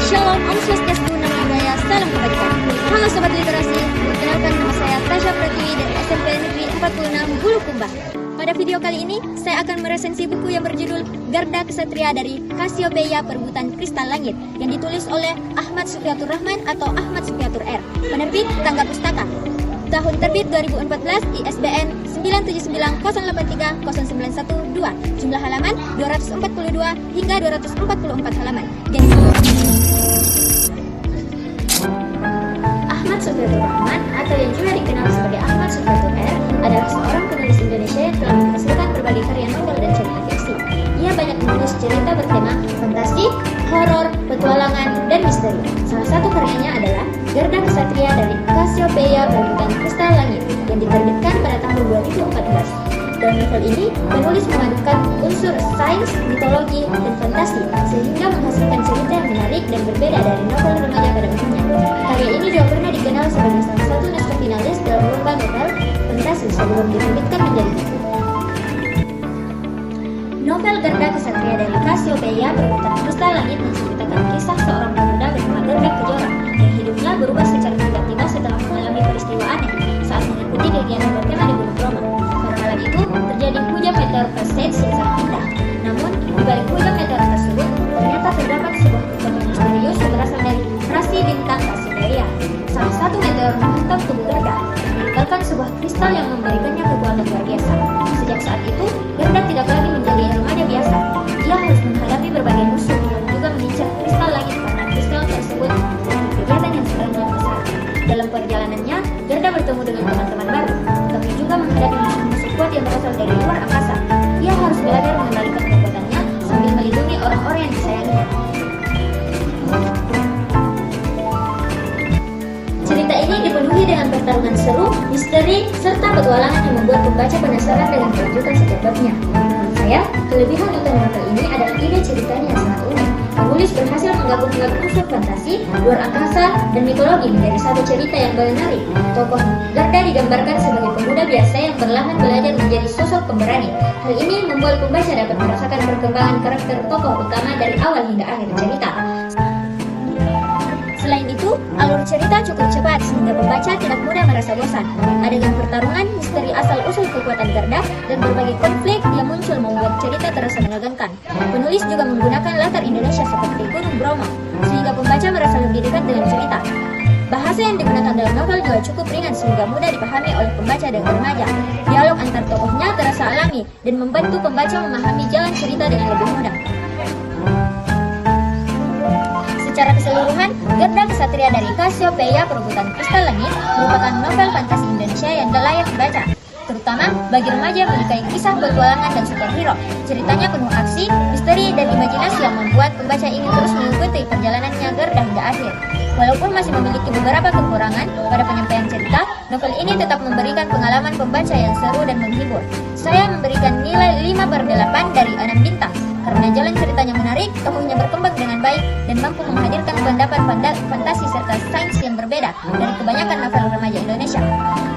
Shalom, Om Swastiastu, Namo Buddhaya, Salam Kebajikan. Halo Sobat Literasi, perkenalkan nama saya Tasya Pratiwi dari SMP Negeri 46 Bulukumba. Pada video kali ini, saya akan meresensi buku yang berjudul Garda Ksatria dari Cassiopeia Perebutan Kristal Langit yang ditulis oleh Ahmad Supriyatur Rahman atau Ahmad Supriyatur R. Penerbit Tangga Pustaka. Tahun terbit 2014, ISBN 97908309112. Jumlah halaman 242 hingga 244 halaman. Ahmad Supriyatur Rahman atau yang juga dikenal sebagai Ahmad Supriyatur R adalah seorang penulis Indonesia yang telah menghasilkan berbagai karya novel dan cerita fiksi. Ia banyak menulis cerita bertema fantasi, horor, petualangan, dan misteri. Salah satu karyanya adalah Garda Ksatria dari Cassiopeia Perebutan Kristal Langit yang diterbitkan pada tahun 2014. Dalam novel ini, penulis memadukan unsur sains, mitologi, dan fantasi sehingga menghasilkan cerita yang menarik dan berbeda dari novel remaja pada umumnya. Karya ini juga pernah dikenal sebagai salah satu naskah finalis dalam lomba novel fantasi sebelum diterbitkan menjadi buku. Novel Garda Ksatria dari Cassiopeia Perebutan Kristal Langit menceritakan kisah seorang pemuda bernama Garda Kejora yang hidupnya berubah secara tiba-tiba setelah mengalami peristiwa aneh saat mengikuti kegiatan bertema di Gunung Bromo. Pada malam itu terjadi hujan meteor Perseids yang sangat indah. Namun di balik hujan meteor tersebut ternyata terdapat sebuah kekuatan misterius yang berasal dari rasi bintang Cassiopea. Salah satu meteor menghantam tubuh Garda dan meninggalkan sebuah kristal yang memberikannya kekuatan luar biasa. Sejak saat itu Garda tidak lagi menjadi remaja biasa. Ia harus menghadapi berbagai musuh yang juga mengincar kristal langit karena kristal tersebut memiliki kegiatan yang sangat besar. Dalam perjalanannya, Garda bertemu dengan teman-teman baru, tapi juga menghadapi musuh-musuh kuat yang berasal dari luar angkasa. Ia harus belajar mengendalikan kekuatannya sambil melindungi orang-orang yang disayanginya. Cerita ini dipenuhi dengan pertarungan seru, misteri, serta petualangan yang membuat pembaca penasaran dengan kelanjutan setiap babnya. Menurut saya, kelebihan utama novel ini adalah ide ceritanya yang sangat unik. Penulis berhasil menggabungkan unsur fantasi, luar angkasa, dan mitologi menjadi satu cerita yang menarik. Tokoh Garda digambarkan sebagai pemuda biasa yang perlahan belajar menjadi sosok pemberani. Hal ini membuat pembaca dapat merasakan perkembangan karakter tokoh utama dari awal hingga akhir cerita. Selain itu, alur cerita cukup cepat sehingga pembaca tidak mudah merasa bosan. Adegan pertarungan, misteri asal-usul kekuatan Garda, dan berbagai konflik yang muncul membuat cerita terasa menegangkan. Penulis juga menggunakan latar Indonesia seperti Gunung Bromo, sehingga pembaca merasa lebih dekat dengan cerita. Bahasa yang digunakan dalam novel juga cukup ringan sehingga mudah dipahami oleh pembaca dan remaja. Dialog antar tokohnya terasa alami dan membantu pembaca memahami jalan cerita dengan lebih mudah. Secara keseluruhan, Garda Ksatria dari Cassiopeia Perebutan Kristal Langit merupakan novel fantasi Indonesia yang layak dibaca, terutama bagi remaja yang menyukai kisah petualangan dan superhero. Ceritanya penuh aksi, misteri, dan imajinasi yang membuat pembaca ingin terus mengikuti perjalanannya Garda hingga akhir. Walaupun masih memiliki beberapa kekurangan pada penyampaian cerita, novel ini tetap memberikan pengalaman pembaca yang seru dan menghibur. Saya memberikan nilai 5/8 dari 6 bintang. Karena jalan ceritanya menarik, tokohnya berkembang dengan baik, dan mampu menghadirkan pendapat fantasi serta sains yang berbeda dari kebanyakan novel remaja Indonesia.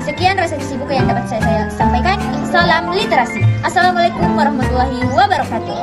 Sekian resensi buku yang dapat saya sampaikan. Salam literasi. Assalamualaikum warahmatullahi wabarakatuh.